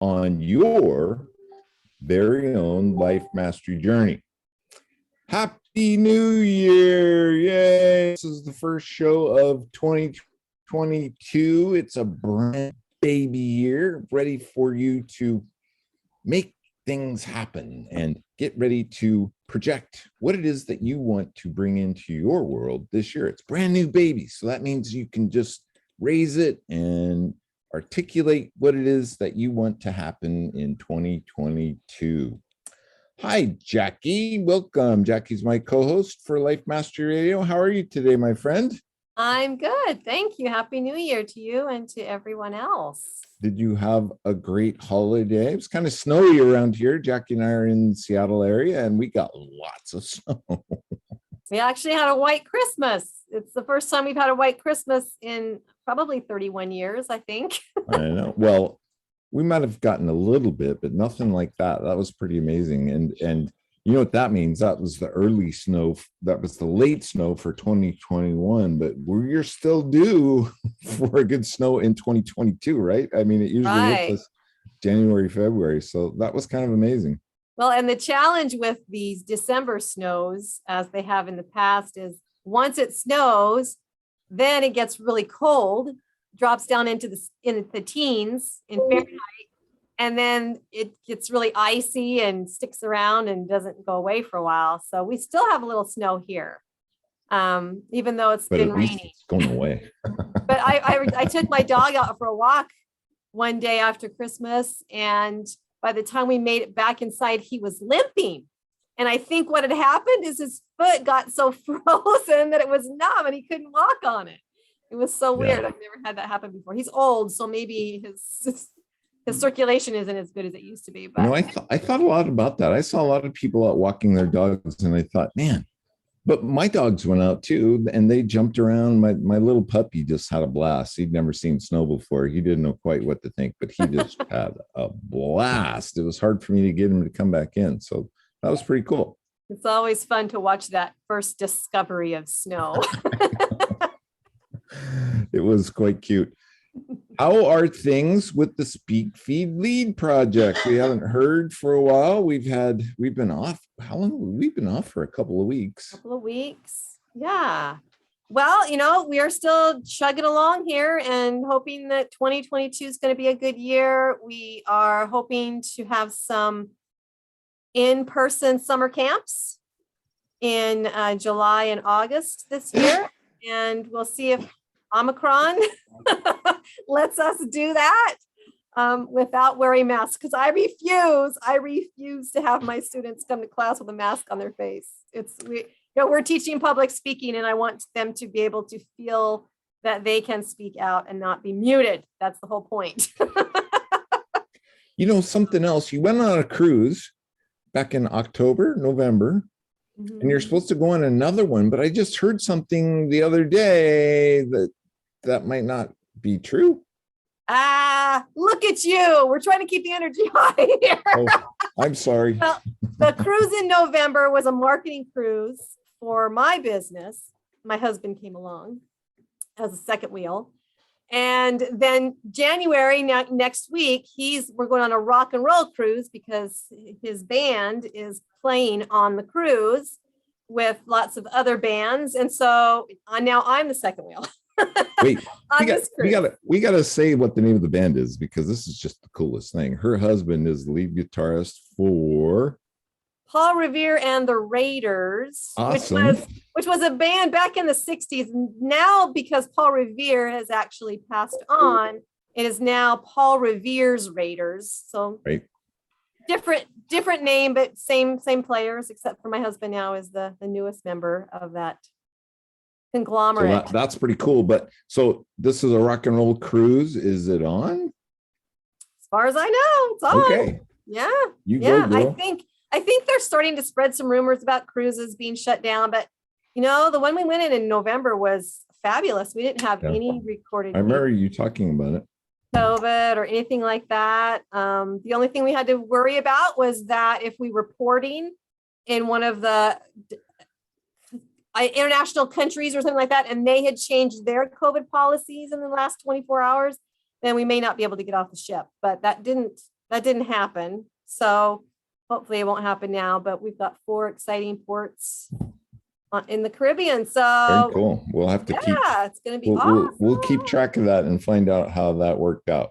on your very own life mastery journey. Happy New Year! Yay! This is the first show of 2022. It's a brand baby year, ready for you to make things happen and get ready to project what it is that you want to bring into your world this year. It's brand new baby. So that means you can just raise it and articulate what it is that you want to happen in 2022. Hi, Jackie. Welcome. Jackie's my co-host for Life Mastery Radio. How are you today, my friend? I'm good. Thank you. Happy New Year to you and to everyone else. Did you have a great holiday? It was kind of snowy around here. Jackie and I are in the Seattle area, and we got lots of snow. We actually had a white Christmas. It's the first time we've had a white Christmas in probably 31 years, I think. I know. Well, we might have gotten a little bit, but nothing like that. That was pretty amazing. And you know what that means? That was the early snow. That was the late snow for 2021, but we're still due for a good snow in 2022, right? I mean, it usually hits us January, February. So that was kind of amazing. Well, and the challenge with these December snows, as they have in the past, is once it snows, then it gets really cold, drops down into the teens in Fahrenheit. And then it gets really icy and sticks around and doesn't go away for a while. So we still have a little snow here, even though it's been rainy. It's going away. But I took my dog out for a walk one day after Christmas. And by the time we made it back inside, he was limping. And I think what had happened is his foot got so frozen that it was numb and he couldn't walk on it. It was so weird. I've never had that happen before. He's old, so maybe his circulation isn't as good as it used to be. But I thought a lot about that. I saw a lot of people out walking their dogs, and I thought, man, but my dogs went out too, and they jumped around. My little puppy just had a blast. He'd never seen snow before. He didn't know quite what to think, but he just had a blast. It was hard for me to get him to come back in. So that was pretty cool. It's always fun to watch that first discovery of snow. It was quite cute. How are things with the Speak Feed Lead project? We haven't heard for a while. We've been off. How long have we been off? For a couple of weeks. Yeah. Well, we are still chugging along here and hoping that 2022 is going to be a good year. We are hoping to have some in-person summer camps in July and August this year. And we'll see if Omicron lets us do that without wearing masks, because I refuse to have my students come to class with a mask on their face. We're teaching public speaking, and I want them to be able to feel that they can speak out and not be muted. That's the whole point. Something else. You went on a cruise back in November. Mm-hmm. And you're supposed to go on another one, but I just heard something the other day that might not be true. Look at you. We're trying to keep the energy high here. Oh, I'm sorry. Well, the cruise in November was a marketing cruise for my business. My husband came along as a second wheel. And then January next week, we're going on a rock and roll cruise because his band is playing on the cruise with lots of other bands. And so now I'm the second wheel. Wait, we gotta say what the name of the band is, because this is just the coolest thing. Her husband is the lead guitarist for Paul Revere and the Raiders, awesome. which was a band back in the 60s. Now, because Paul Revere has actually passed on, it is now Paul Revere's Raiders. So right. Different name, but same players, except for my husband now is the newest member of that conglomerate. So that's pretty cool. But so this is a rock and roll cruise. Is it on? As far as I know, it's on. Okay. Yeah. Go, girl. I think they're starting to spread some rumors about cruises being shut down, but the one we went in November was fabulous. We didn't have any recorded. I remember you talking about it. COVID or anything like that. The only thing we had to worry about was that if we were porting in one of the international countries or something like that, and they had changed their COVID policies in the last 24 hours, then we may not be able to get off the ship. But that didn't that didn't happen. So hopefully it won't happen now, but we've got 4 exciting ports in the Caribbean. Very So cool. We'll have to keep it's going to be awesome. we'll keep track of that and find out how that worked out.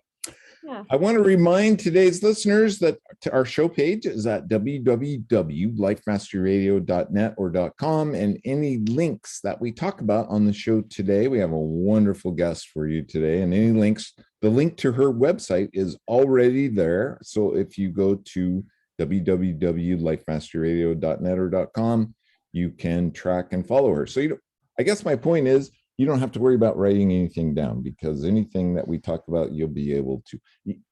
Yeah. I want to remind today's listeners that our show page is at www.lifemasteryradio.net or .com, and any links that we talk about on the show today, we have a wonderful guest for you today, and any links, the link to her website is already there. So if you go to www.lifemasteryradio.net or .com, you can track and follow her. So I guess my point is, you don't have to worry about writing anything down, because anything that we talk about, you'll be able to.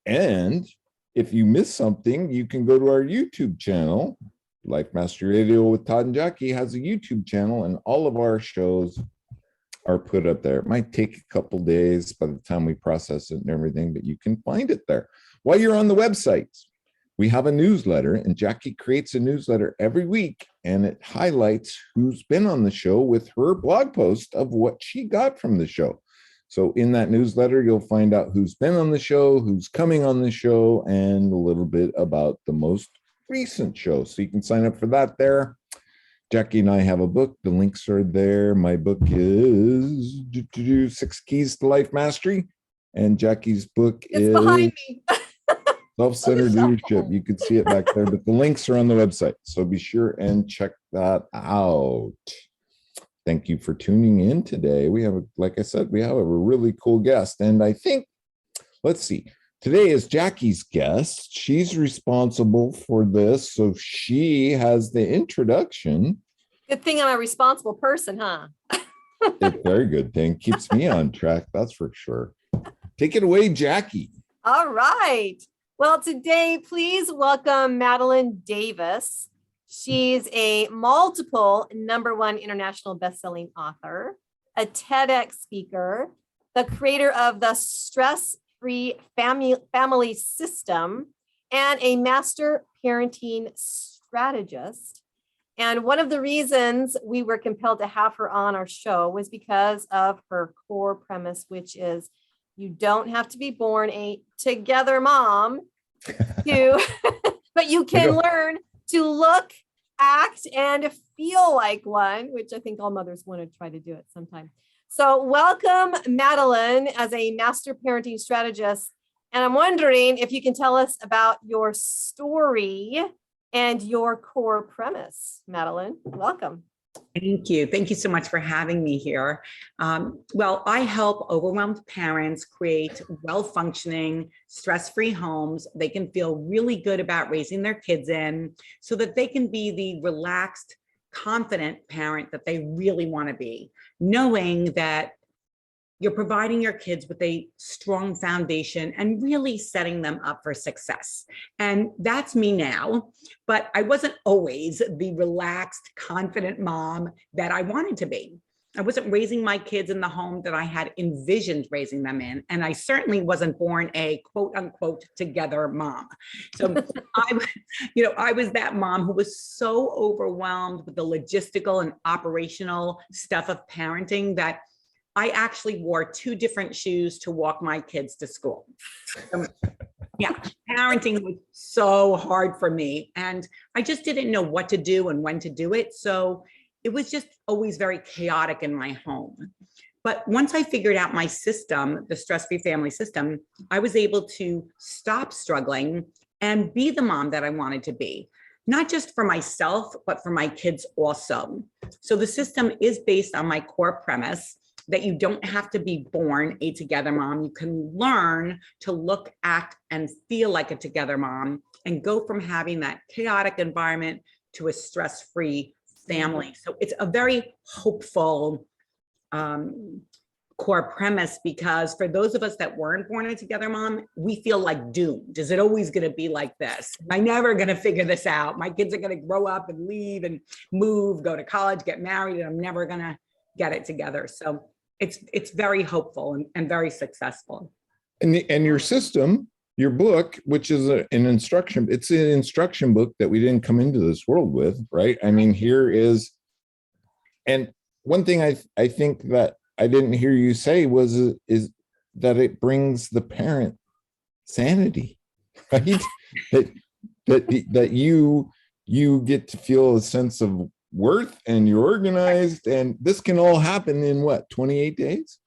And if you miss something, you can go to our YouTube channel. Life Mastery Radio with Todd and Jackie has a YouTube channel, and all of our shows are put up there. It might take a couple days by the time we process it and everything, but you can find it there. While you're on the website, we have a newsletter, and Jackie creates a newsletter every week, and it highlights who's been on the show with her blog post of what she got from the show. So in that newsletter, you'll find out who's been on the show, who's coming on the show, and a little bit about the most recent show. So you can sign up for that there. Jackie and I have a book. The links are there. My book is 6 Keys to Life Mastery, and Jackie's book is behind me. Self-Centered Leadership. You can see it back there, but the links are on the website. So be sure and check that out. Thank you for tuning in today. We have, like I said, we have a really cool guest. And I think, let's see, today is Jackie's guest. She's responsible for this. So she has the introduction. Good thing I'm a responsible person, huh? It's a very good thing. Keeps me on track, that's for sure. Take it away, Jackie. All right. Well, today, please welcome Madeleine Davis. She's a multiple #1 international best-selling author, a TEDx speaker, the creator of the Stress-Free Family System, and a master parenting strategist. And one of the reasons we were compelled to have her on our show was because of her core premise, which is you don't have to be born a together mom but you can learn to look, act, and feel like one, which I think all mothers want to try to do at some time. So welcome, Madeleine, as a master parenting strategist. And I'm wondering if you can tell us about your story and your core premise. Madeleine, welcome. Thank you. Thank you so much for having me here. Well, I help overwhelmed parents create well-functioning, stress-free homes they can feel really good about raising their kids in, so that they can be the relaxed, confident parent that they really want to be, knowing that you're providing your kids with a strong foundation and really setting them up for success. And that's me now, but I wasn't always the relaxed, confident mom that I wanted to be. I wasn't raising my kids in the home that I had envisioned raising them in. And I certainly wasn't born a quote unquote together mom. So I was that mom who was so overwhelmed with the logistical and operational stuff of parenting that I actually wore 2 different shoes to walk my kids to school. Yeah, parenting was so hard for me, and I just didn't know what to do and when to do it. So it was just always very chaotic in my home. But once I figured out my system, the stress-free family system, I was able to stop struggling and be the mom that I wanted to be, not just for myself, but for my kids also. So the system is based on my core premise that you don't have to be born a together mom. You can learn to look, act, and feel like a together mom and go from having that chaotic environment to a stress-free family. So it's a very hopeful core premise, because for those of us that weren't born a together mom, we feel like doomed. Is it always going to be like this? Am I never going to figure this out? My kids are going to grow up and leave and move, go to college, get married, and I'm never going to get it together. So it's very hopeful and very successful. And your system, your book, which is an instruction, it's an instruction book that we didn't come into this world with, right? I mean, here is, and one thing I think that I didn't hear you say is that it brings the parent sanity. right? That you get to feel a sense of worth and you're organized, and this can all happen in what, 28 days?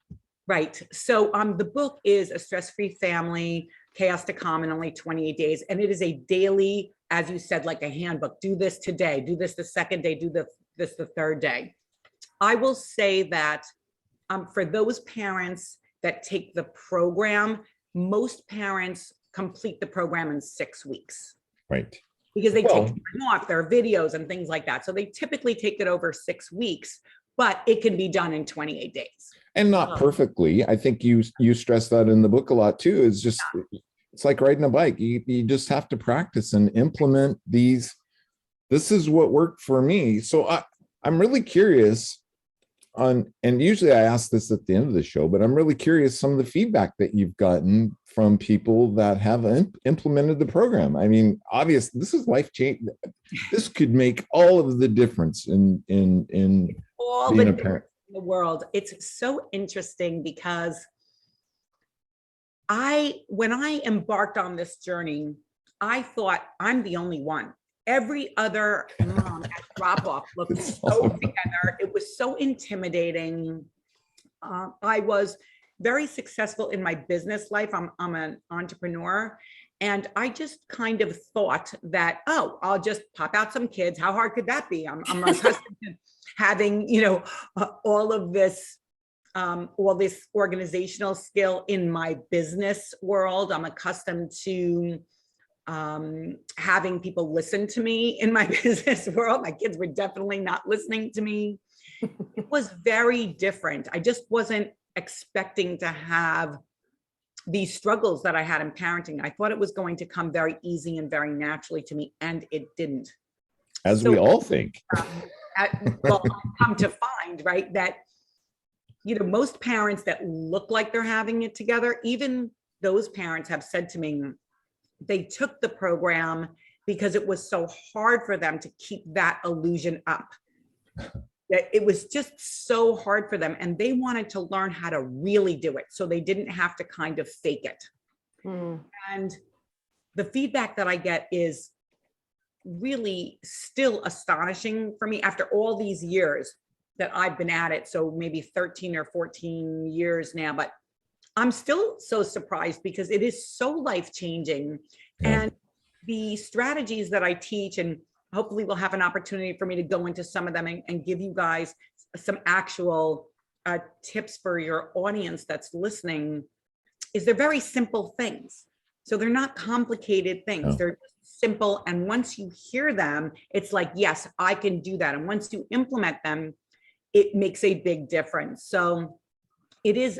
Right. So the book is A Stress-Free Family, Chaos to Calm in Only 28 Days. And it is a daily, as you said, like a handbook. Do this today, do this the second day, do this the third day. I will say that for those parents that take the program, most parents complete the program in 6 weeks. Right. Because they take time off their videos and things like that. So they typically take it over 6 weeks, but it can be done in 28 days. And not perfectly. I think you stress that in the book a lot too. It's just, it's like riding a bike. You just have to practice and implement these. This is what worked for me. So I'm really curious on, and usually I ask this at the end of the show, but I'm really curious some of the feedback that you've gotten from people that have implemented the program. I mean, obviously this is life changing. This could make all of the difference in all being the a parent in the world. It's so interesting because when I embarked on this journey, I thought I'm the only one. Every other mom at drop-off looked so together. It was so intimidating. I was very successful in my business life. I'm an entrepreneur. And I just kind of thought that, oh, I'll just pop out some kids. How hard could that be? I'm accustomed to having, all this organizational skill in my business world. I'm accustomed to having people listen to me in my business world. My kids were definitely not listening to me. It was very different. I just wasn't expecting to have these struggles that I had in parenting. I thought it was going to come very easy and very naturally to me, and it didn't. As we all think. Well, I've come to find, right, that, most parents that look like they're having it together, even those parents have said to me, they took the program because it was so hard for them to keep that illusion up. That it was just so hard for them, and they wanted to learn how to really do it so they didn't have to kind of fake it. And the feedback that I get is really still astonishing for me after all these years that I've been at it. So maybe 13 or 14 years now, but I'm still so surprised because it is so life-changing. And the strategies that I teach, and hopefully we'll have an opportunity for me to go into some of them and give you guys some actual tips for your audience that's listening, is they're very simple things. So they're not complicated things. They're simple. And once you hear them, it's like, yes, I can do that. And once you implement them, it makes a big difference. So it is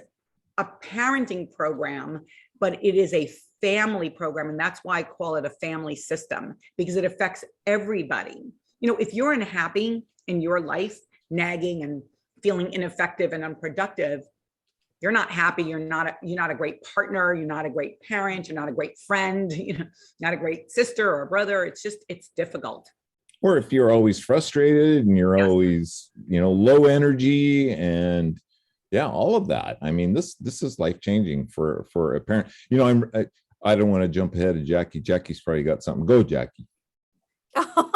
a parenting program, but it is a family program. And that's why I call it a family system, because it affects everybody. If you're unhappy in your life, nagging and feeling ineffective and unproductive, you're not happy. You're not a great partner. You're not a great parent. You're not a great friend. Not a great sister or brother. It's difficult. Or if you're always frustrated and you're always, low energy and all of that. I mean, this is life-changing for a parent. I don't want to jump ahead of Jackie. Jackie's probably got something. Go, Jackie. Well,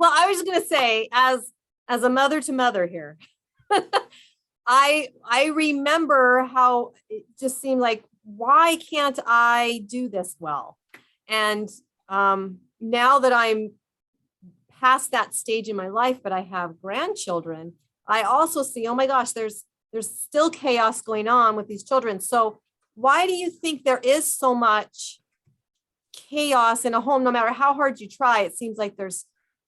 I was going to say, as a mother to mother here, I remember how it just seemed like, why can't I do this well? And now that I'm past that stage in my life, but I have grandchildren, I also see, oh my gosh, there's still chaos going on with these children. So why do you think there is so much chaos in a home? No matter how hard you try, it seems like there's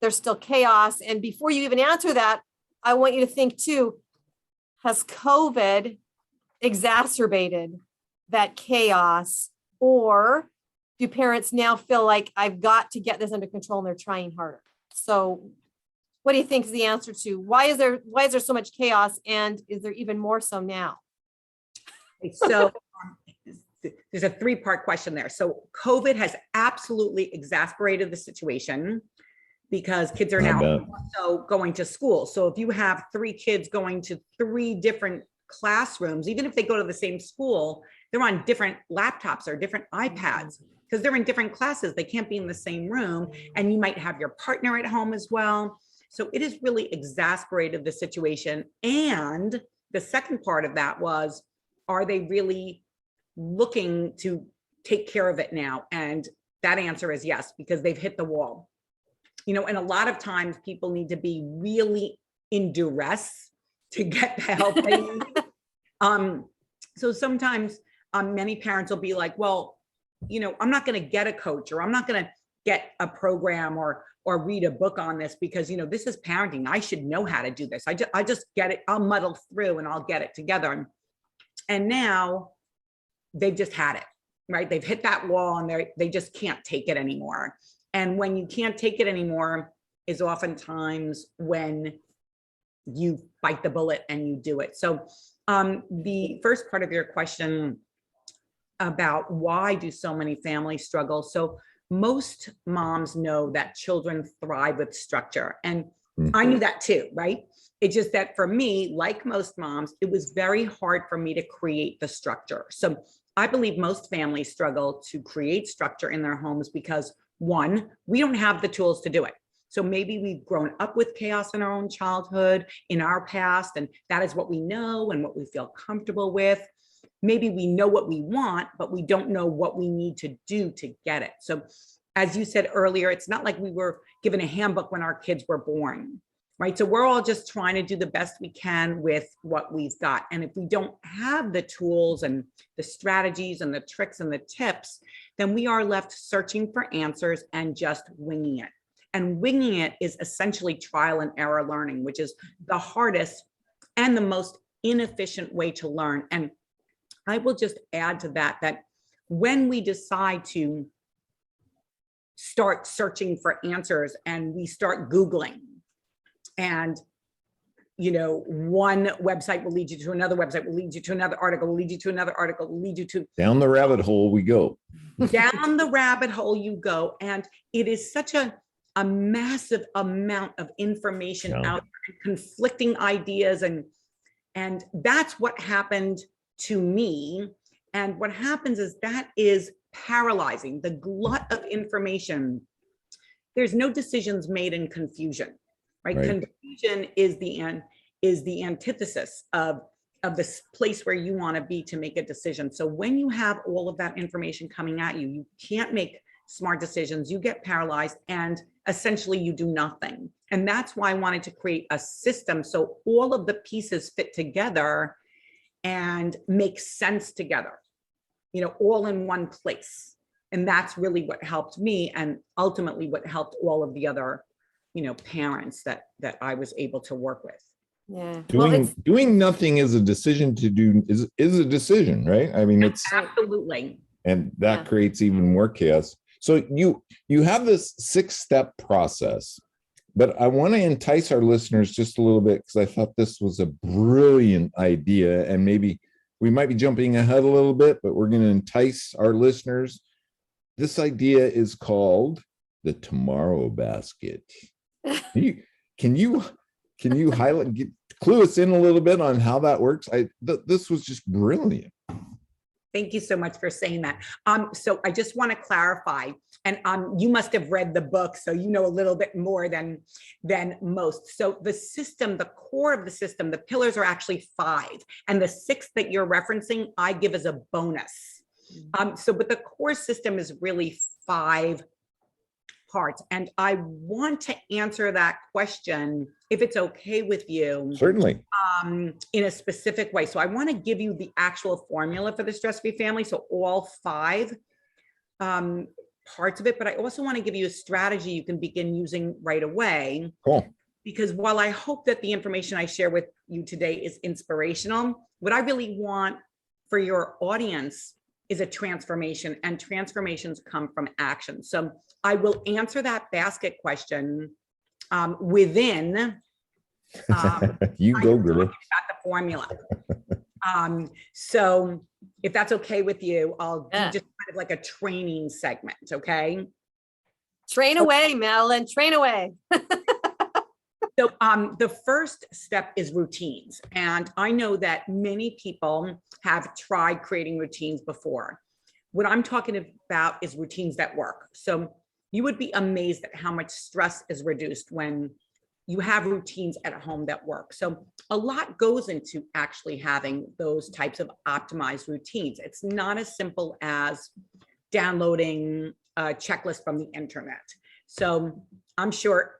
still chaos. And before you even answer that, I want you to think too, has COVID exacerbated that chaos, or do parents now feel like I've got to get this under control and they're trying harder? So what do you think is the answer to why is there so much chaos, and is there even more so now? So there's a 3-part question there. So COVID has absolutely exasperated the situation because kids are now also going to school. So if you have 3 kids going to 3 different classrooms, even if they go to the same school, they're on different laptops or different iPads because they're in different classes. They can't be in the same room, and you might have your partner at home as well. So it has really exasperated the situation. And the second part of that was, are they really looking to take care of it now? And that answer is yes, because they've hit the wall. You know, and a lot of times people need to be really in duress to get the help they need. So sometimes many parents will be like, well, you know, I'm not going to get a coach, or I'm not going to get a program or read a book on this, because, you know, this is parenting. I should know how to do this. I just get it. I'll muddle through and I'll get it together. And now they've just had it, right? They've hit that wall and they just can't take it anymore. And when you can't take it anymore is oftentimes when you bite the bullet and you do it. So the first part of your question about why do so many families struggle? So most moms know that children thrive with structure. And I knew that too, right? It's just that for me, like most moms, it was very hard for me to create the structure. So I believe most families struggle to create structure in their homes because, one, we don't have the tools to do it. So maybe we've grown up with chaos in our own childhood, in our past, and that is what we know and what we feel comfortable with. Maybe we know what we want, but we don't know what we need to do to get it. So as you said earlier, it's not like we were given a handbook when our kids were born, right? So we're all just trying to do the best we can with what we've got. And if we don't have the tools and the strategies and the tricks and the tips, then we are left searching for answers and just winging it. And winging it is essentially trial and error learning, which is the hardest and the most inefficient way to learn. And I will just add to that, that when we decide to start searching for answers and we start Googling, and, you know, one website will lead you to another website, will lead you to another article, will lead you to another article, will lead you to down the rabbit hole we go. Down the rabbit hole you go. And it is such a massive amount of information out there, conflicting ideas. And that's what happened to me. And what happens is that is paralyzing, the glut of information. There's no decisions made in confusion, right? Confusion is the antithesis of this place where you want to be to make a decision. So when you have all of that information coming at you, you can't make smart decisions, you get paralyzed, and essentially you do nothing. And that's why I wanted to create a system so all of the pieces fit together and make sense together, you know, all in one place. And that's really what helped me, and ultimately what helped all of the other, you know, parents that I was able to work with. Yeah. Doing nothing is a decision to do is a decision, right? I mean, it's absolutely, and that creates even more chaos. So you have this 6-step process, but I want to entice our listeners just a little bit, because I thought this was a brilliant idea, and maybe we might be jumping ahead a little bit, but we're going to entice our listeners. This idea is called the Tomorrow Basket. Can you highlight, clue us in a little bit on how that works? This was just brilliant. Thank you so much for saying that. So I just want to clarify, and you must have read the book, so you know a little bit more than most. So the system, the core of the system, the pillars are actually 5, and the 6th that you're referencing, I give as a bonus. But the core system is really 5 parts, and I want to answer that question, if it's okay with you. Certainly. In a specific way. So I want to give you the actual formula for the stress-free family. So all 5 parts of it, but I also want to give you a strategy you can begin using right away. Cool. Because while I hope that the information I share with you today is inspirational, what I really want for your audience is a transformation, and transformations come from action. So I will answer that basket question within you go, girl. About the formula. So if that's okay with you, I'll do just kind of like a training segment, okay? Train away, Madeleine, train away. So the first step is routines. And I know that many people have tried creating routines before, What I'm talking about is routines that work. So you would be amazed at how much stress is reduced when you have routines at home that work. So a lot goes into actually having those types of optimized routines. It's not as simple as downloading a checklist from the internet. So I'm sure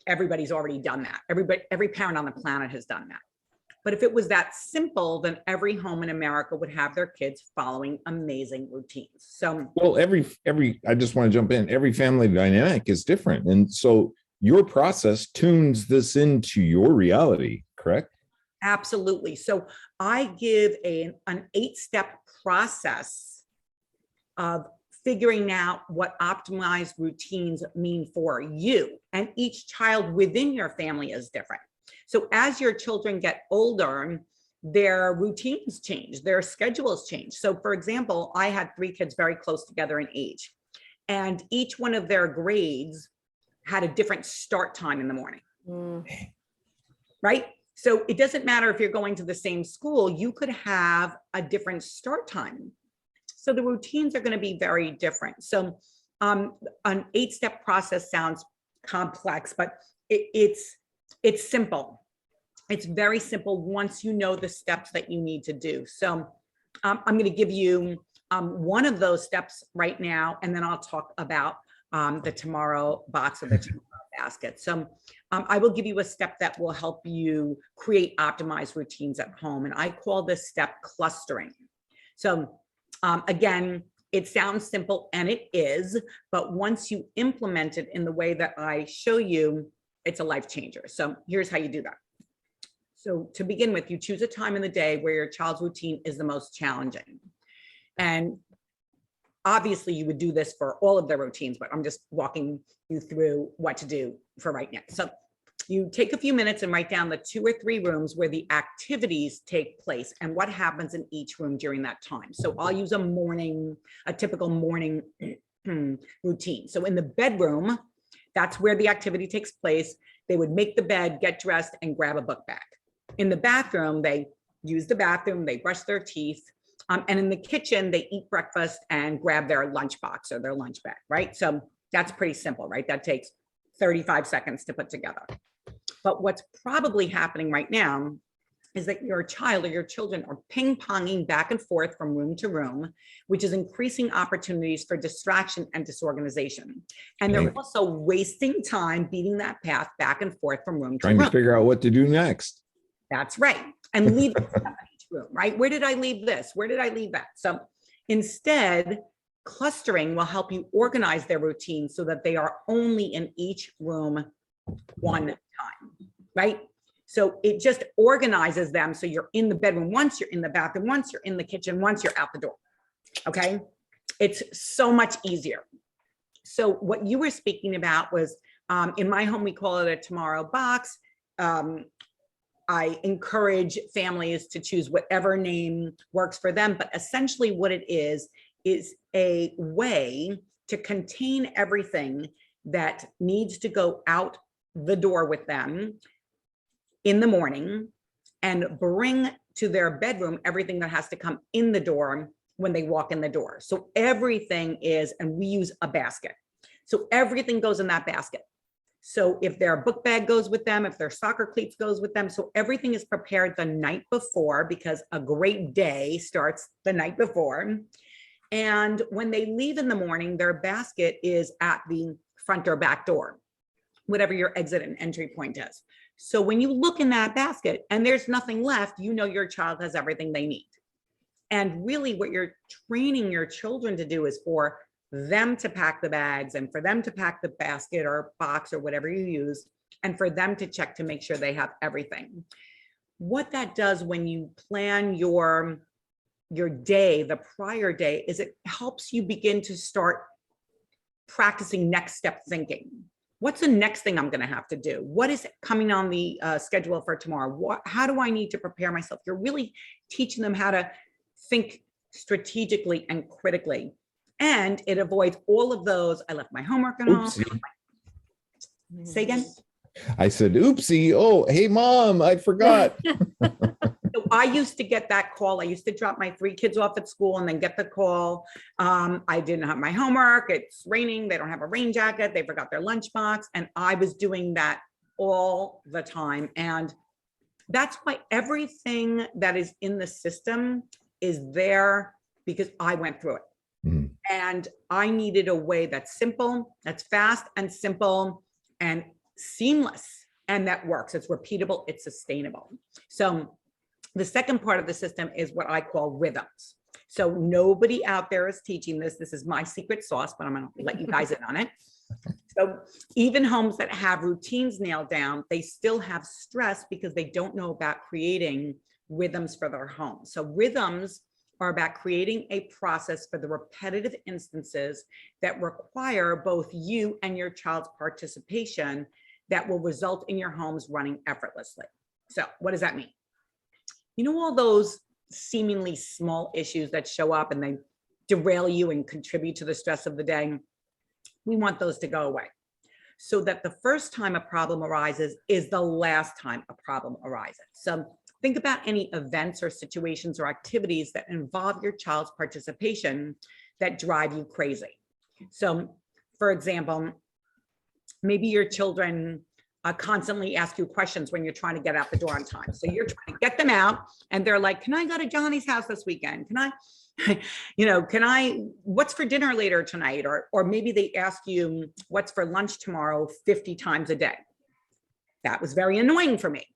everybody's already done that. Every parent on the planet has done that. But if it was that simple, then every home in America would have their kids following amazing routines. So, well, I just want to jump in. Every family dynamic is different. And so your process tunes this into your reality, correct? absolutely. So I give an 8-step process of figuring out what optimized routines mean for you. And each child within your family is different. So as your children get older, their routines change, their schedules change. So for example, I had 3 kids very close together in age, and each one of their grades had a different start time in the morning, right? So it doesn't matter if you're going to the same school, you could have a different start time. So the routines are going to be very different. So an 8-step process sounds complex, but it's simple. It's very simple once you know the steps that you need to do. So I'm going to give you one of those steps right now, and then I'll talk about the tomorrow box or the tomorrow basket. So I will give you a step that will help you create optimized routines at home. And I call this step clustering. So again, it sounds simple, and it is, but once you implement it in the way that I show you, it's a life changer. So here's how you do that. So to begin with, you choose a time in the day where your child's routine is the most challenging. And obviously you would do this for all of their routines, but I'm just walking you through what to do for right now. So you take a few minutes and write down the 2 or 3 rooms where the activities take place and what happens in each room during that time. So I'll use a typical morning routine. So in the bedroom, that's where the activity takes place. They would make the bed, get dressed, and grab a book bag. In the bathroom, they use the bathroom, they brush their teeth, and in the kitchen, they eat breakfast and grab their lunchbox or their lunch bag, right? So that's pretty simple, right? That takes 35 seconds to put together. But what's probably happening right now is that your child or your children are ping-ponging back and forth from room to room, which is increasing opportunities for distraction and disorganization. And they're also wasting time beating that path back and forth from room to room. Trying to figure out what to do next. That's right. And leave stuff in each room, right? Where did I leave this? Where did I leave that? So instead, clustering will help you organize their routine so that they are only in each room one time, right? So it just organizes them. So you're in the bedroom once, you're in the bathroom once, you're in the kitchen once, you're out the door. Okay. It's so much easier. So what you were speaking about was in my home, we call it a tomorrow box. I encourage families to choose whatever name works for them. But essentially what it is a way to contain everything that needs to go out the door with them in the morning and bring to their bedroom everything that has to come in the door when they walk in the door. So everything is, and we use a basket. So everything goes in that basket. So if their book bag goes with them, if their soccer cleats goes with them, so everything is prepared the night before, because a great day starts the night before. And when they leave in the morning, their basket is at the front or back door, whatever your exit and entry point is. So when you look in that basket and there's nothing left, you know your child has everything they need. And really what you're training your children to do is for them to pack the bags and for them to pack the basket or box or whatever you use, and for them to check to make sure they have everything. What that does when you plan your day, the prior day, is it helps you begin to start practicing next step thinking. What's the next thing I'm going to have to do? What is coming on the schedule for tomorrow? How do I need to prepare myself? You're really teaching them how to think strategically and critically. And it avoids all of those. I left my homework at home. Say again? I said, oopsie. Oh, hey, Mom, I forgot. So I used to get that call. I used to drop my 3 kids off at school and then get the call. I didn't have my homework. It's raining. They don't have a rain jacket. They forgot their lunchbox. And I was doing that all the time. And that's why everything that is in the system is there, because I went through it. Mhm. And I needed a way that's simple, that's fast and simple and seamless, and that works. It's repeatable, it's sustainable. So the second part of the system is what I call rhythms. So nobody out there is teaching this. This is my secret sauce, but I'm gonna let you guys in on it. So even homes that have routines nailed down, they still have stress because they don't know about creating rhythms for their home. So rhythms are about creating a process for the repetitive instances that require both you and your child's participation that will result in your homes running effortlessly. So what does that mean? You know, all those seemingly small issues that show up and they derail you and contribute to the stress of the day? We want those to go away, so that the first time a problem arises is the last time a problem arises. So think about any events or situations or activities that involve your child's participation that drive you crazy. So for example, maybe your children constantly ask you questions when you're trying to get out the door on time. So you're trying to get them out and they're like, can I go to Johnny's house this weekend? Can I, what's for dinner later tonight? Or maybe they ask you what's for lunch tomorrow 50 times a day. That was very annoying for me.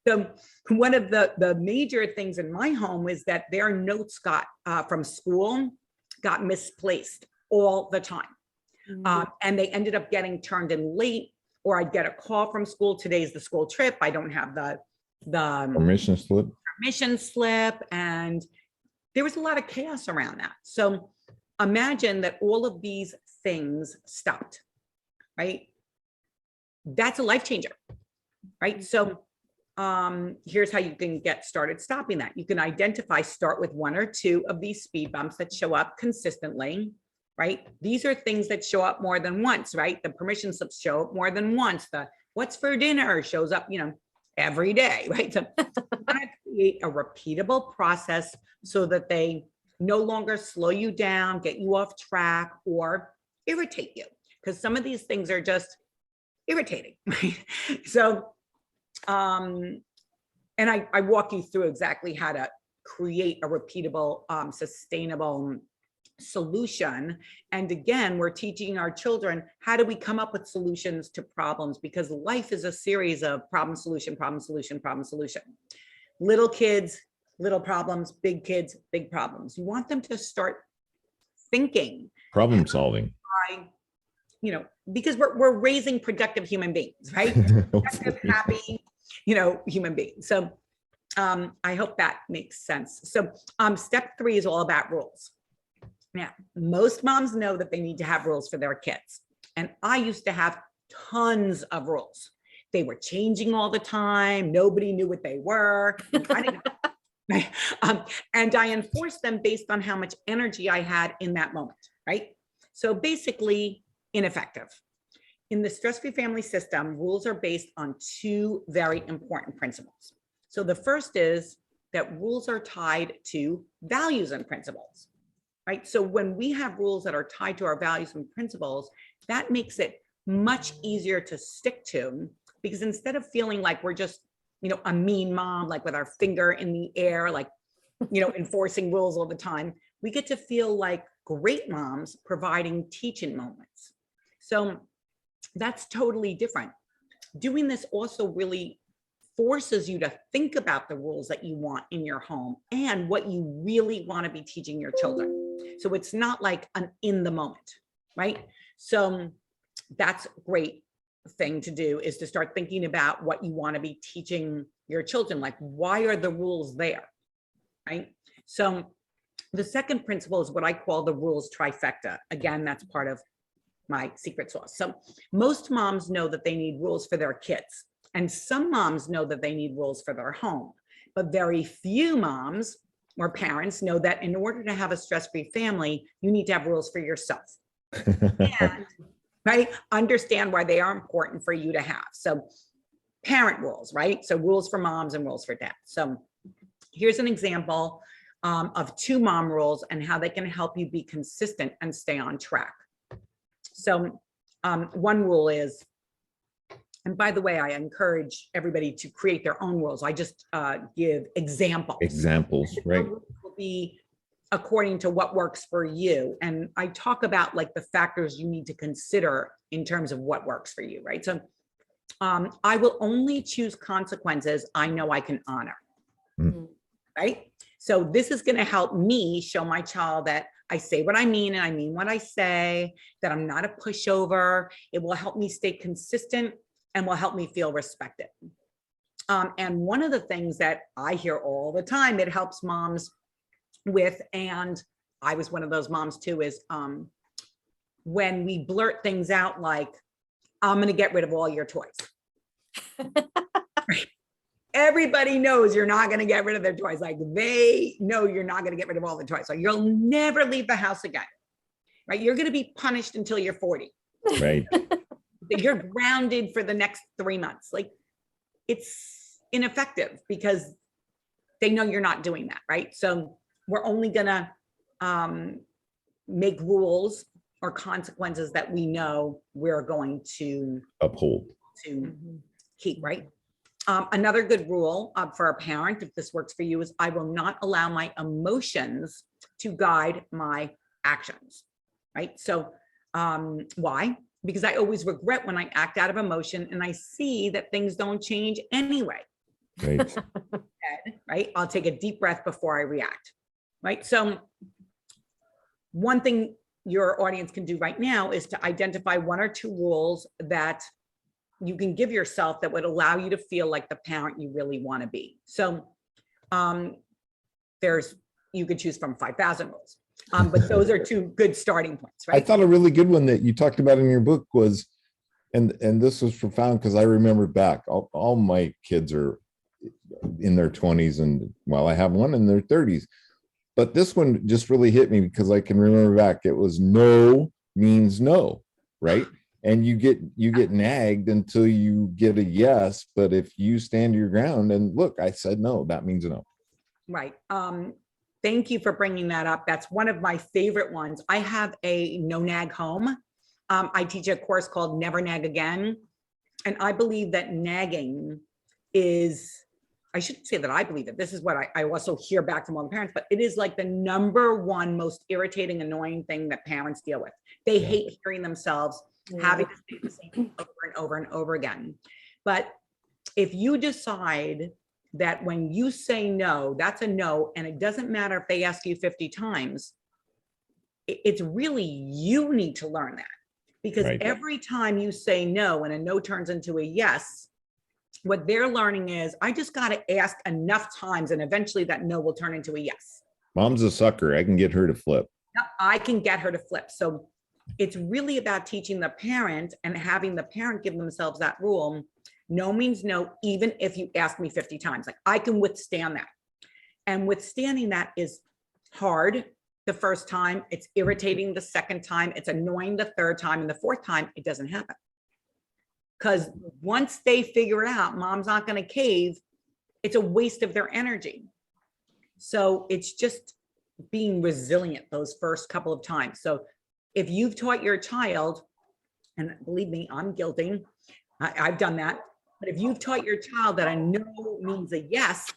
So one of the major things in my home was that their notes from school got misplaced all the time. And they ended up getting turned in late, or I'd get a call from school. Today's the school trip. I don't have the Permission slip. And there was a lot of chaos around that. So imagine that all of these things stopped, right? That's a life changer, right? So here's how you can get started stopping that. You can start with 1 or 2 of these speed bumps that show up consistently, right? These are things that show up more than once, right? The permission slips show up more than once. The what's for dinner shows up, every day, right? So create a repeatable process so that they no longer slow you down, get you off track, or irritate you, because some of these things are just irritating, right? So, and I walk you through exactly how to create a repeatable, sustainable solution. And again, we're teaching our children, how do we come up with solutions to problems? Because life is a series of problem, solution, problem, solution, problem, solution. Little kids, little problems, big kids, big problems. You want them to start thinking. Problem solving. Because we're raising productive human beings, right? Productive, happy, human beings. So I hope that makes sense. So step 3 is all about rules. Now, most moms know that they need to have rules for their kids. And I used to have tons of rules. They were changing all the time. Nobody knew what they were. I didn't know. And I enforced them based on how much energy I had in that moment, right? So basically ineffective. In the stress-free family system, rules are based on 2 very important principles. So the first is that rules are tied to values and principles. Right? So when we have rules that are tied to our values and principles, that makes it much easier to stick to, because instead of feeling like we're just, a mean mom, like with our finger in the air, like, enforcing rules all the time, we get to feel like great moms providing teaching moments. So that's totally different. Doing this also really forces you to think about the rules that you want in your home and what you really want to be teaching your children. So it's not like an in the moment, right? So that's a great thing to do, is to start thinking about what you want to be teaching your children. Like, why are the rules there, right? So the second principle is what I call the rules trifecta. Again, that's part of my secret sauce. So most moms know that they need rules for their kids. And some moms know that they need rules for their home, but very few moms or parents know that in order to have a stress-free family, you need to have rules for yourself. And, right? Understand why they are important for you to have. So parent rules, right? So rules for moms and rules for dads. So here's an example of 2 mom rules and how they can help you be consistent and stay on track. So one rule is, and by the way, I encourage everybody to create their own rules. I just give examples. Examples, right? Will be according to what works for you. And I talk about like the factors you need to consider in terms of what works for you, right? So I will only choose consequences I know I can honor, right? So this is going to help me show my child that I say what I mean and I mean what I say, that I'm not a pushover. It will help me stay consistent and will help me feel respected. And one of the things that I hear all the time, it helps moms with, and I was one of those moms too, is when we blurt things out like, I'm going to get rid of all your toys. Right. Everybody knows you're not going to get rid of their toys. Like they know you're not going to get rid of all the toys. So you'll never leave the house again, right? You're going to be punished until you're 40. Right. You're grounded for the next 3 months. Like it's ineffective because they know you're not doing that, right? So we're only going to make rules or consequences that we know we're going to Uphold. to keep, right? Another good rule for a parent, if this works for you, is I will not allow my emotions to guide my actions, right? So why? Because I always regret when I act out of emotion and I see that things don't change anyway. Right. Right? I'll take a deep breath before I react, right? So one thing your audience can do right now is to identify 1 or 2 rules that you can give yourself that would allow you to feel like the parent you really want to be. So you could choose from 5,000 rules, but those are 2 good starting points, right? I thought a really good one that you talked about in your book was, and this was profound because I remember back, all my kids are in their 20s and well, I have one in their 30s, but this one just really hit me because I can remember back, it was no means no, right? And you get nagged until you get a yes, but if you stand your ground and look, I said no, that means no. Right. Thank you for bringing that up. That's one of my favorite ones. I have a no nag home. I teach a course called Never Nag Again. And I believe that nagging is, I shouldn't say that I believe it. This is what I also hear back from all the parents, but it is like the #1 most irritating, annoying thing that parents deal with. They hate hearing themselves having to say the same thing over and over and over again. But if you decide that when you say no, that's a no, and it doesn't matter if they ask you 50 times, it's really, you need to learn that. Because every time you say no and a no turns into a yes, what they're learning is, I just got to ask enough times and eventually that no will turn into a yes. Mom's a sucker. I can get her to flip. I can get her to flip. So it's really about teaching the parent and having the parent give themselves that rule. No means no, even if you ask me 50 times. Like I can withstand that. And withstanding that is hard the first time. It's irritating the second time. It's annoying the third time. And the fourth time, it doesn't happen. Because once they figure out mom's not going to cave, it's a waste of their energy. So it's just being resilient those first couple of times. So if you've taught your child, and believe me, I'm guilty, I've done that. But if you've taught your child that a no means a yes,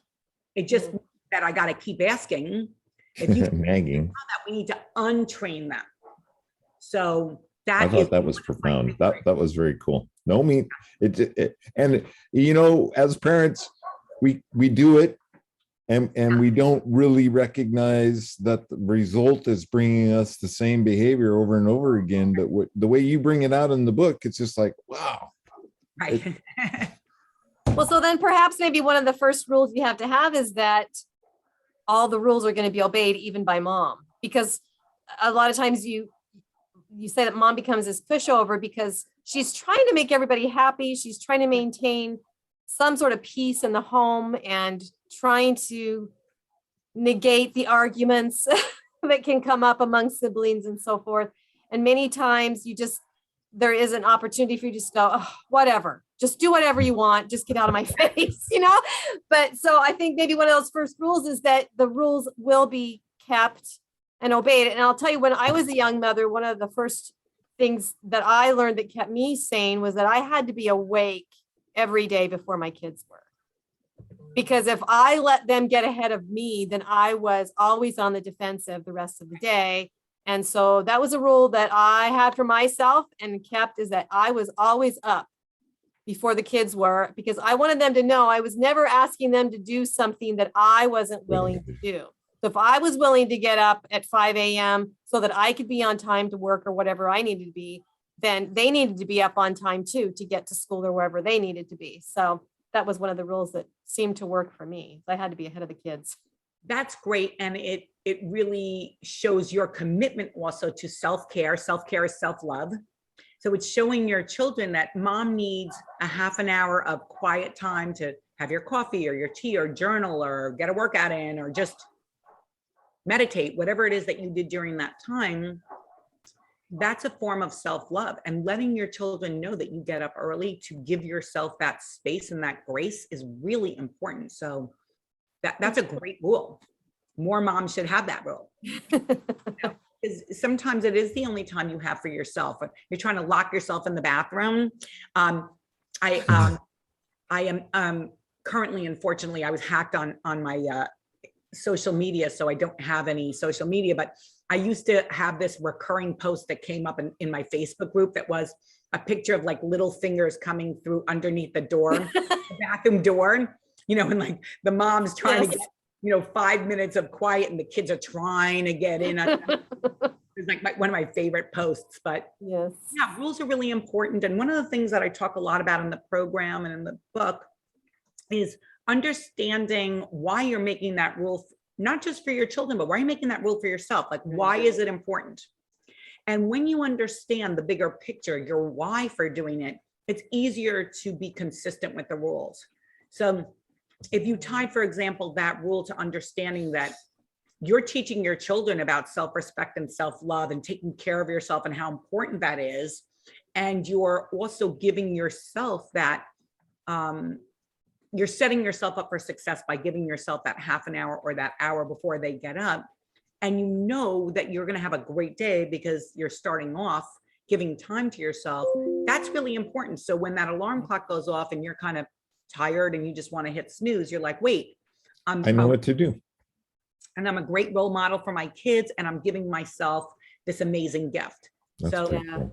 it just means that I got to keep asking. If you nagging, that we need to untrain them. So that I thought that was profound. That was very cool. No mean it, and you know, as parents, we do it, and we don't really recognize that the result is bringing us the same behavior over and over again. But the way you bring it out in the book, it's just like, wow. Right. Well, so then perhaps maybe one of the first rules you have to have is that all the rules are going to be obeyed even by mom, because a lot of times you say that mom becomes this pushover because she's trying to make everybody happy. She's trying to maintain some sort of peace in the home and trying to negate the arguments that can come up among siblings and so forth. And many times there is an opportunity for you to just go, oh, whatever, just do whatever you want, just get out of my face, you know? But so I think maybe one of those first rules is that the rules will be kept and obeyed. And I'll tell you, when I was a young mother, one of the first things that I learned that kept me sane was that I had to be awake every day before my kids were. Because if I let them get ahead of me, then I was always on the defensive the rest of the day. And so that was a rule that I had for myself and kept, is that I was always up before the kids were, because I wanted them to know I was never asking them to do something that I wasn't willing to do. So if I was willing to get up at 5 a.m. so that I could be on time to work or whatever I needed to be, then they needed to be up on time too, to get to school or wherever they needed to be. So that was one of the rules that seemed to work for me. I had to be ahead of the kids. That's great. And it really shows your commitment also to self-care. Self-care is self-love. So it's showing your children that mom needs a half an hour of quiet time to have your coffee or your tea or journal or get a workout in or just meditate, whatever it is that you did during that time. That's a form of self-love, and letting your children know that you get up early to give yourself that space and that grace is really important. So that's a great rule. More moms should have that rule. Sometimes it is the only time you have for yourself. You're trying to lock yourself in the bathroom. I am currently, unfortunately, I was hacked on my social media, so I don't have any social media, but I used to have this recurring post that came up in my Facebook group that was a picture of like little fingers coming through underneath the door, the bathroom door, you know, and like the mom's trying to get, you know, 5 minutes of quiet and the kids are trying to get in. It's like one of my favorite posts, but yes, yeah, rules are really important. And one of the things that I talk a lot about in the program and in the book is understanding why you're making that rule, not just for your children, but why are you making that rule for yourself? Like, why is it important? And when you understand the bigger picture, your why for doing it, it's easier to be consistent with the rules. So if you tie, for example, that rule to understanding that you're teaching your children about self-respect and self-love and taking care of yourself and how important that is, and you're also giving yourself that, you're setting yourself up for success by giving yourself that half an hour or that hour before they get up. And you know that you're going to have a great day because you're starting off giving time to yourself. That's really important. So when that alarm clock goes off and you're kind of tired and you just want to hit snooze, you're like, wait, I know what to do. And I'm a great role model for my kids, and I'm giving myself this amazing gift. That's so yeah.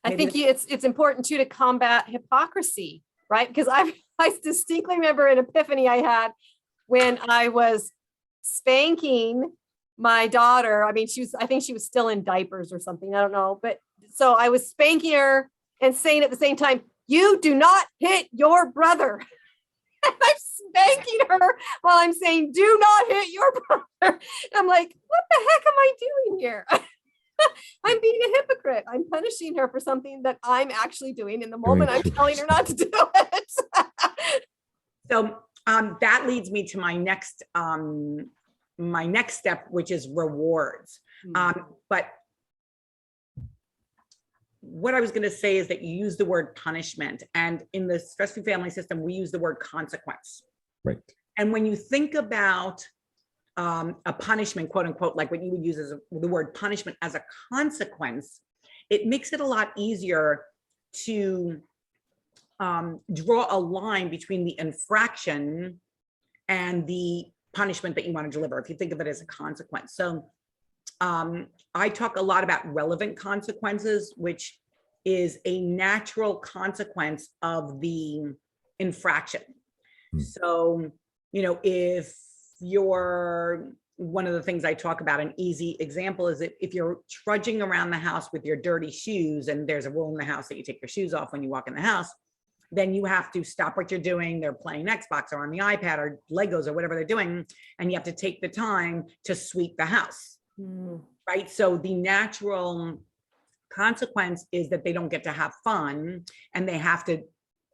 I think it's important too to combat hypocrisy, right? Because I distinctly remember an epiphany I had when I was spanking my daughter. I mean, I think she was still in diapers or something. I don't know. But so I was spanking her and saying at the same time, "You do not hit your brother." And I'm spanking her while I'm saying, "Do not hit your brother." And I'm like, what the heck am I doing here? I'm being a hypocrite. I'm punishing her for something that I'm actually doing in the moment I'm telling her not to do it. So that leads me to my next step, which is rewards. But what I was going to say is that you use the word punishment, and in the stress-free family system, we use the word consequence. Right. And when you think about a punishment, quote unquote, like what you would use as the word punishment as a consequence, it makes it a lot easier to draw a line between the infraction and the punishment that you want to deliver, if you think of it as a consequence. So I talk a lot about relevant consequences, which is a natural consequence of the infraction. So, you know, if you're, one of the things I talk about, an easy example is if you're trudging around the house with your dirty shoes, and there's a rule in the house that you take your shoes off when you walk in the house, then you have to stop what you're doing. They're playing Xbox or on the iPad or Legos or whatever they're doing, and you have to take the time to sweep the house. Right? So the natural consequence is that they don't get to have fun, and they have to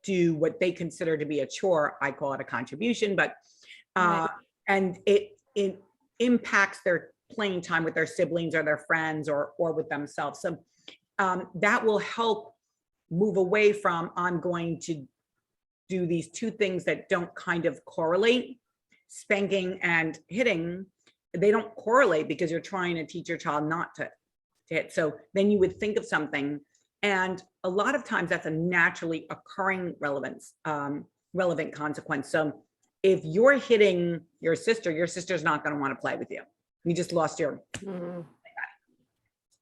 do what they consider to be a chore. I call it a contribution, but and it impacts their playing time with their siblings or their friends or with themselves. So that will help move away from, I'm going to do these two things that don't kind of correlate. Spanking and hitting, they don't correlate because you're trying to teach your child not to hit. So then you would think of something, and a lot of times that's a naturally occurring relevant consequence. So if you're hitting your sister's not going to want to play with you. You just lost your.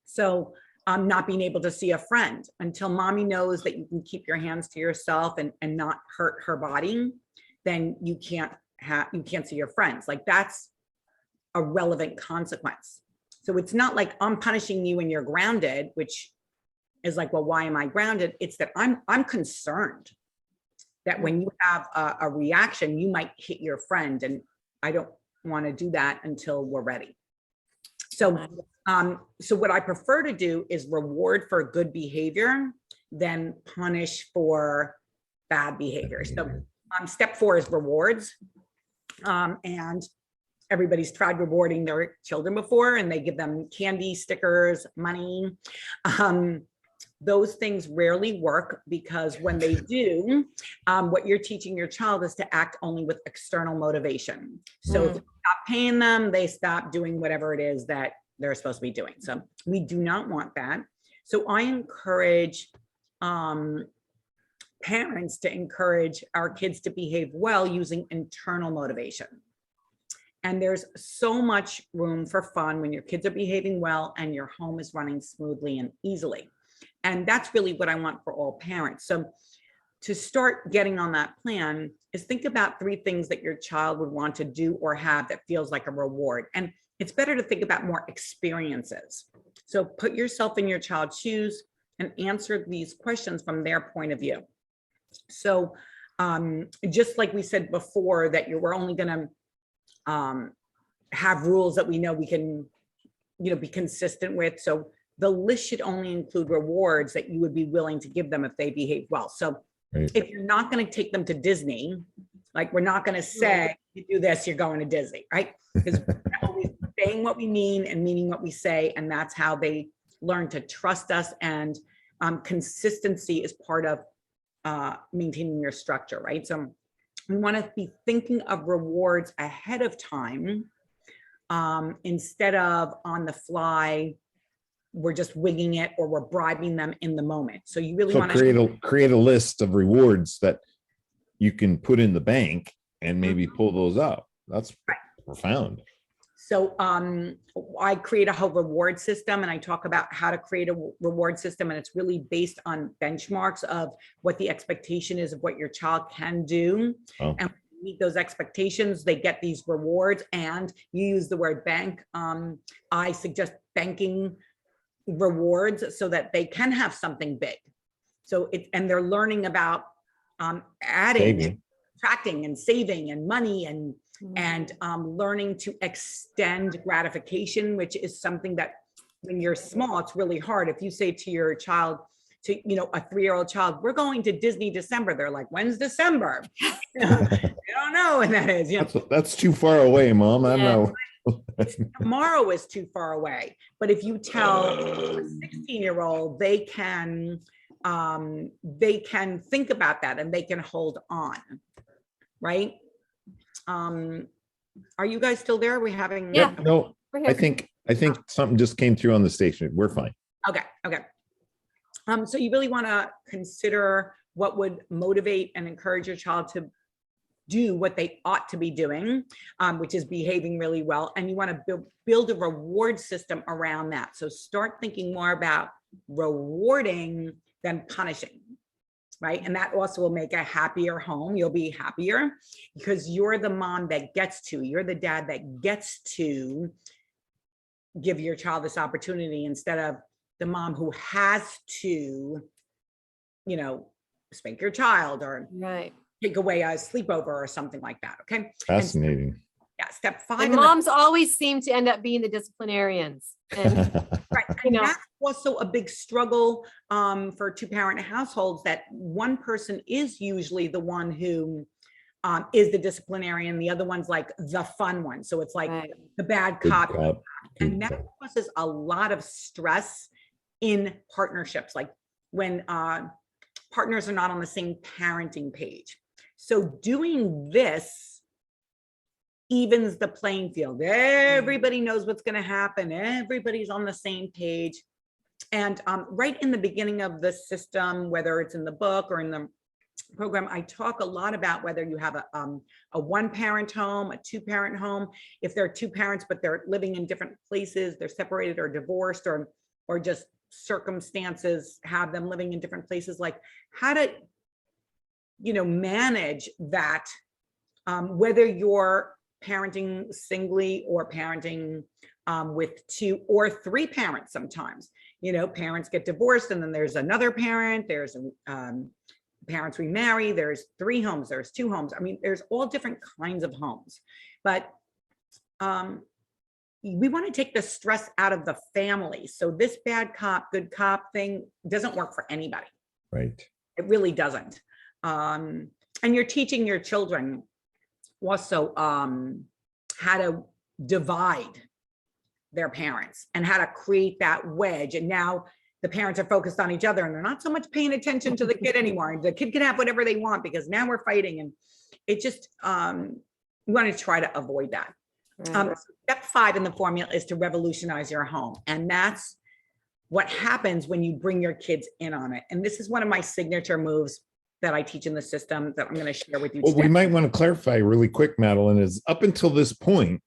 So not being able to see a friend until mommy knows that you can keep your hands to yourself and not hurt her body, then you can't see your friends. Like, that's a relevant consequence. So it's not like I'm punishing you and you're grounded, which is like, well, why am I grounded? It's that I'm concerned that when you have a reaction, you might hit your friend, and I don't want to do that until we're ready. So, so what I prefer to do is reward for good behavior than punish for bad behavior. So step 4 is rewards. And everybody's tried rewarding their children before, and they give them candy, stickers, money. Those things rarely work, because when they do, what you're teaching your child is to act only with external motivation. So if you stop paying them, they stop doing whatever it is that they're supposed to be doing. So we do not want that. So I encourage parents to encourage our kids to behave well using internal motivation. And there's so much room for fun when your kids are behaving well and your home is running smoothly and easily. And that's really what I want for all parents. So to start getting on that plan is think about 3 things that your child would want to do or have that feels like a reward. And it's better to think about more experiences. So put yourself in your child's shoes and answer these questions from their point of view. So just like we said before, that we're only going to have rules that we know we can, be consistent with. So the list should only include rewards that you would be willing to give them if they behave well. So if you're not going to take them to Disney, like, we're not going to say, you do this, you're going to Disney, right? Because we're always saying what we mean and meaning what we say. And that's how they learn to trust us. And consistency is part of maintaining your structure, right? So we want to be thinking of rewards ahead of time, instead of on the fly, we're just winging it, or we're bribing them in the moment. So you really want to create a list of rewards that you can put in the bank and maybe pull those out. That's profound. So I create a whole reward system, and I talk about how to create a reward system. And it's really based on benchmarks of what the expectation is of what your child can do. And when you meet those expectations, they get these rewards. And you use the word bank. I suggest banking rewards so that they can have something big. So and they're learning about adding and subtracting and saving and money and learning to extend gratification, which is something that when you're small, it's really hard. If you say to your child, to a 3-year-old child, we're going to Disney December, they're like, when's December? They don't know when that is. That's too far away, Mom. I know. Tomorrow is too far away. But if you tell a 16-year-old, they can think about that and they can hold on, right? Are you guys still there? Are we having? Yeah. No, I think something just came through on the station. We're fine. Okay. So you really want to consider what would motivate and encourage your child to do what they ought to be doing, which is behaving really well. And you want to build a reward system around that. So start thinking more about rewarding than punishing, right? And that also will make a happier home. You'll be happier because you're the mom that you're the dad that gets to give your child this opportunity instead of the mom who has to, spank your child or take away a sleepover or something like that. Okay. Fascinating. Step 5. And moms always seem to end up being the disciplinarians. And, and that's also a big struggle for 2-parent households, that one person is usually the one who is the disciplinarian. The other one's like the fun one. So it's like the bad cop. And that causes a lot of stress in partnerships. Like when partners are not on the same parenting page. So doing this evens the playing field. Everybody knows what's going to happen. Everybody's on the same page. And right in the beginning of the system, whether it's in the book or in the program, I talk a lot about whether you have a one-parent home, a two-parent home, if there are two parents, but they're living in different places, they're separated or divorced, or just circumstances have them living in different places, like how to, manage that, whether you're parenting singly or parenting with two or three parents. Sometimes, parents get divorced and then there's another parent, there's parents remarry, there's three homes, there's two homes. I mean, there's all different kinds of homes, but we want to take the stress out of the family. So this bad cop, good cop thing doesn't work for anybody. Right. It really doesn't. And you're teaching your children also how to divide their parents and how to create that wedge. And now the parents are focused on each other and they're not so much paying attention to the kid anymore. The kid can have whatever they want because now we're fighting. And it just, we want to try to avoid that. Step 5 in the formula is to revolutionize your home. And that's what happens when you bring your kids in on it. And this is one of my signature moves that I teach in the system that I'm going to share with you What today. we might want to clarify really quick, Madeleine, is up until this point,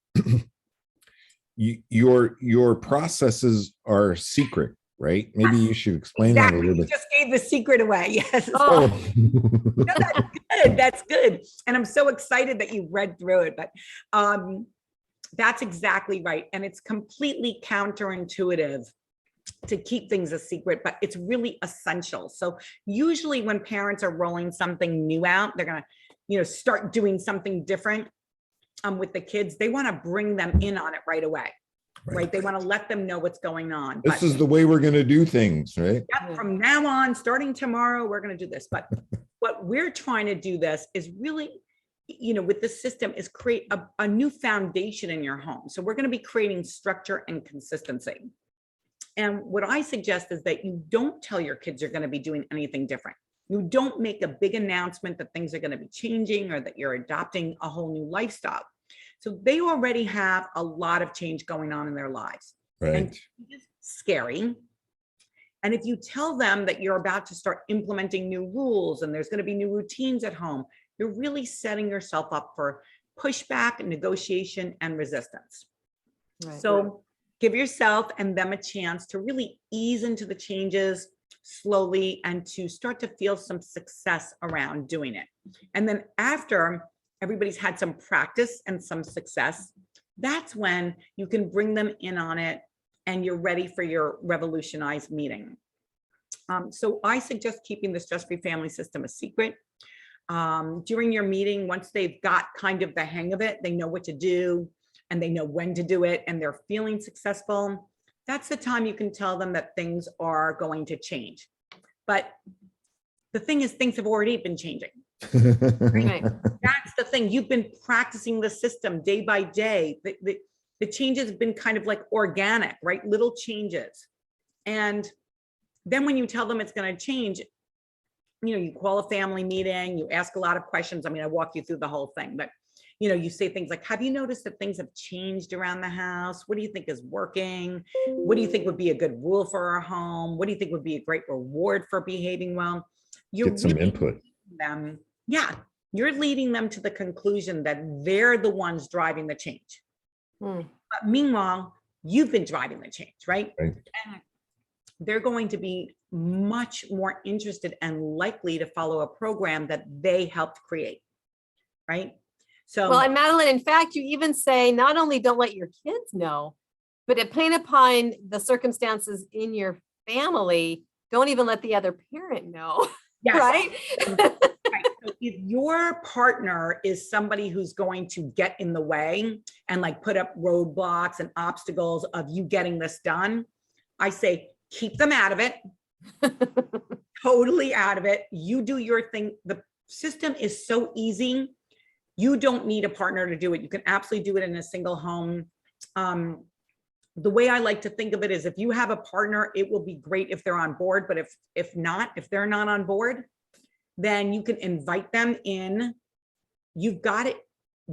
your processes are secret, right? Maybe you should explain that a little bit. You just gave the secret away. Yes. Oh. No, that's good. That's good. And I'm so excited that you read through it, but that's exactly right. And it's completely counterintuitive to keep things a secret, but it's really essential. So usually when parents are rolling something new out, they're going to, start doing something different with the kids. They want to bring them in on it right away. Right. They want to let them know what's going on. This is the way we're going to do things, right? Yep, from now on, starting tomorrow, we're going to do this. But what we're trying to do this is really, with the system is create a new foundation in your home. So we're going to be creating structure and consistency. And what I suggest is that you don't tell your kids you're going to be doing anything different. You don't make a big announcement that things are going to be changing or that you're adopting a whole new lifestyle. So they already have a lot of change going on in their lives. Right. And it's scary. And if you tell them that you're about to start implementing new rules and there's going to be new routines at home, you're really setting yourself up for pushback, negotiation, and resistance. Right. So give yourself and them a chance to really ease into the changes slowly and to start to feel some success around doing it. And then after everybody's had some practice and some success, that's when you can bring them in on it and you're ready for your revolutionized meeting. So I suggest keeping the stress-free family system a secret. During your meeting, once they've got kind of the hang of it, they know what to do and they know when to do it and they're feeling successful, that's the time you can tell them that things are going to change. But the thing is, things have already been changing. Right? That's the thing. You've been practicing the system day by day. The changes have been kind of like organic, right? Little changes. And then when you tell them it's going to change, you call a family meeting, you ask a lot of questions. I mean, I walk you through the whole thing, but you say things like, have you noticed that things have changed around the house? What do you think is working? What do you think would be a good rule for our home? What do you think would be a great reward for behaving well? You're Get some really input. Them, yeah, you're leading them to the conclusion that they're the ones driving the change. But meanwhile, you've been driving the change, right? And they're going to be much more interested and likely to follow a program that they helped create, right? So, well, and Madeleine, in fact, you even say not only don't let your kids know, but depending upon the circumstances in your family, don't even let the other parent know. Yes. Right? Right. So if your partner is somebody who's going to get in the way and like put up roadblocks and obstacles of you getting this done, I say, keep them out of it. Totally out of it. You do your thing. The system is so easy. You don't need a partner to do it. You can absolutely do it in a single home. The way I like to think of it is if you have a partner, it will be great if they're on board, but if they're not on board, then you can invite them in. You've got it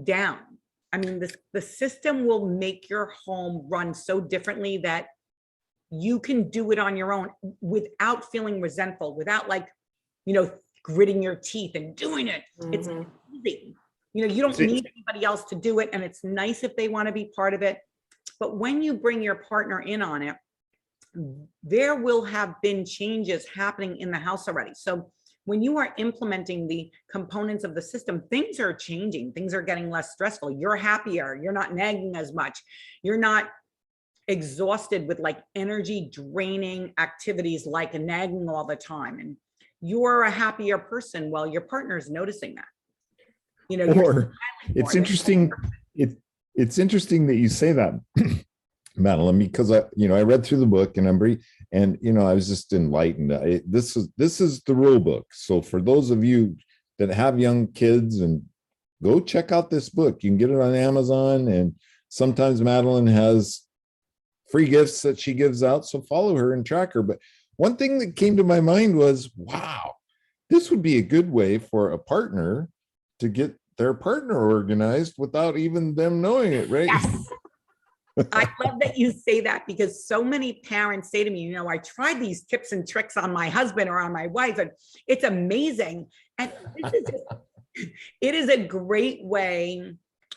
down. I mean, the system will make your home run so differently that you can do it on your own without feeling resentful, without like, gritting your teeth and doing it. It's easy. You don't need anybody else to do it. And it's nice if they want to be part of it. But when you bring your partner in on it, there will have been changes happening in the house already. So when you are implementing the components of the system, things are changing. Things are getting less stressful. You're happier. You're not nagging as much. You're not exhausted with like energy draining activities like nagging all the time. And you're a happier person while your partner is noticing that. Or it's interesting. It's interesting that you say that, Madeleine, because I read through the book and I was just enlightened. This is the rule book. So for those of you that have young kids, and go check out this book. You can get it on Amazon, and sometimes Madeleine has free gifts that she gives out. So follow her and track her. But one thing that came to my mind was, wow, this would be a good way for a partner to get their partner organized without even them knowing it, right? Yes. I love that you say that, because so many parents say to me, I tried these tips and tricks on my husband or on my wife, and it's amazing. And it is a great way,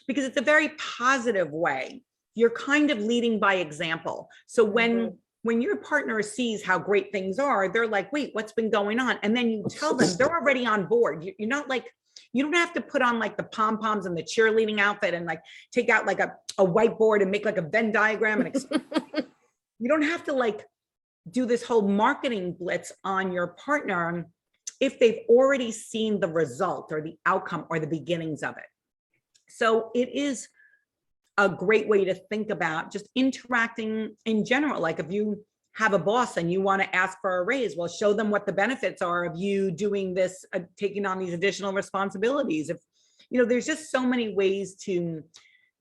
because it's a very positive way. You're kind of leading by example. So when your partner sees how great things are, they're like, wait, what's been going on? And then you tell them, they're already on board. You're not like, you don't have to put on like the pom-poms and the cheerleading outfit and like take out like a whiteboard and make like a Venn diagram. And you don't have to like do this whole marketing blitz on your partner if they've already seen the result or the outcome or the beginnings of it. So it is a great way to think about just interacting in general. Like if you have a boss and you want to ask for a raise, well, show them what the benefits are of you doing this, taking on these additional responsibilities. If there's just so many ways to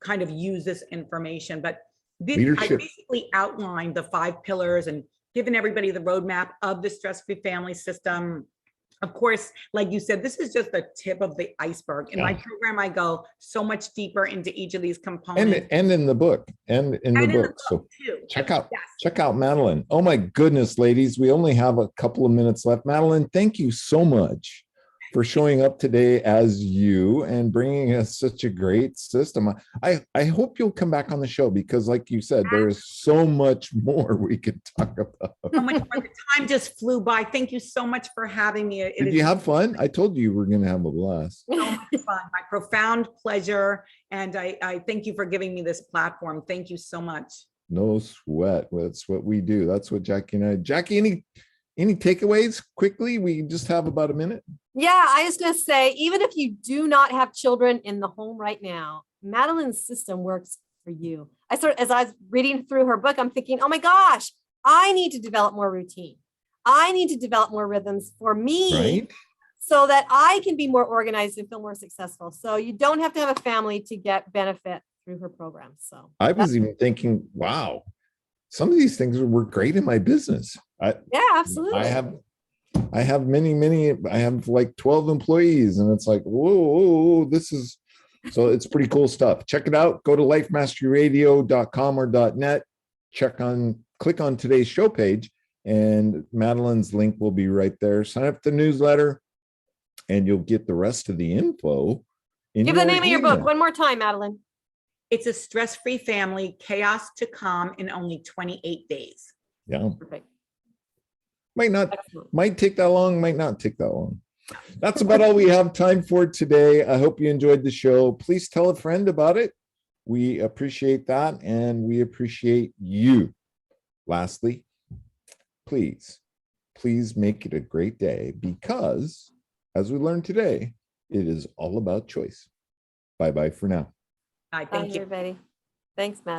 kind of use this information. But I basically outlined the 5 pillars and given everybody the roadmap of the stress-free family system. Of course, like you said, this is just the tip of the iceberg. In my program, I go so much deeper into each of these components. And in the book, So too. check out Madeleine. Oh my goodness, ladies, we only have a couple of minutes left. Madeleine, thank you so much for showing up today as you and bringing us such a great system. I hope you'll come back on the show, because like you said, there is so much more we could talk about. So much more. The time just flew by. Thank you so much for having me. Did you have fun? I told you we're going to have a blast. So much fun. My profound pleasure. And I thank you for giving me this platform. Thank you so much. No sweat. That's what we do. That's what Jackie, any takeaways quickly? We just have about a minute. Yeah, I was going to say, even if you do not have children in the home right now, Madeleine's system works for you. As I was reading through her book, I'm thinking, oh my gosh, I need to develop more routine. I need to develop more rhythms for me, right, so that I can be more organized and feel more successful. So you don't have to have a family to get benefit through her program. So I was even thinking, wow, some of these things work great in my business. Yeah, absolutely. I have many, I have like 12 employees, and it's like, whoa, this is, so it's pretty cool stuff. Check it out. Go to lifemasteryradio.com or .net. Click on today's show page, and Madeleine's link will be right there. Sign up for the newsletter, and you'll get the rest of the info. Give the name of your book one more time, Madeleine. It's a stress-free family, chaos to calm in only 28 days. Yeah. Perfect. Might take that long, might not take that long. That's about all we have time for today. I hope you enjoyed the show. Please tell a friend about it. We appreciate that, and we appreciate you. Lastly, please make it a great day, because as we learned today, it is all about choice. Bye-bye for now. Thank you, everybody. Thanks, Matt.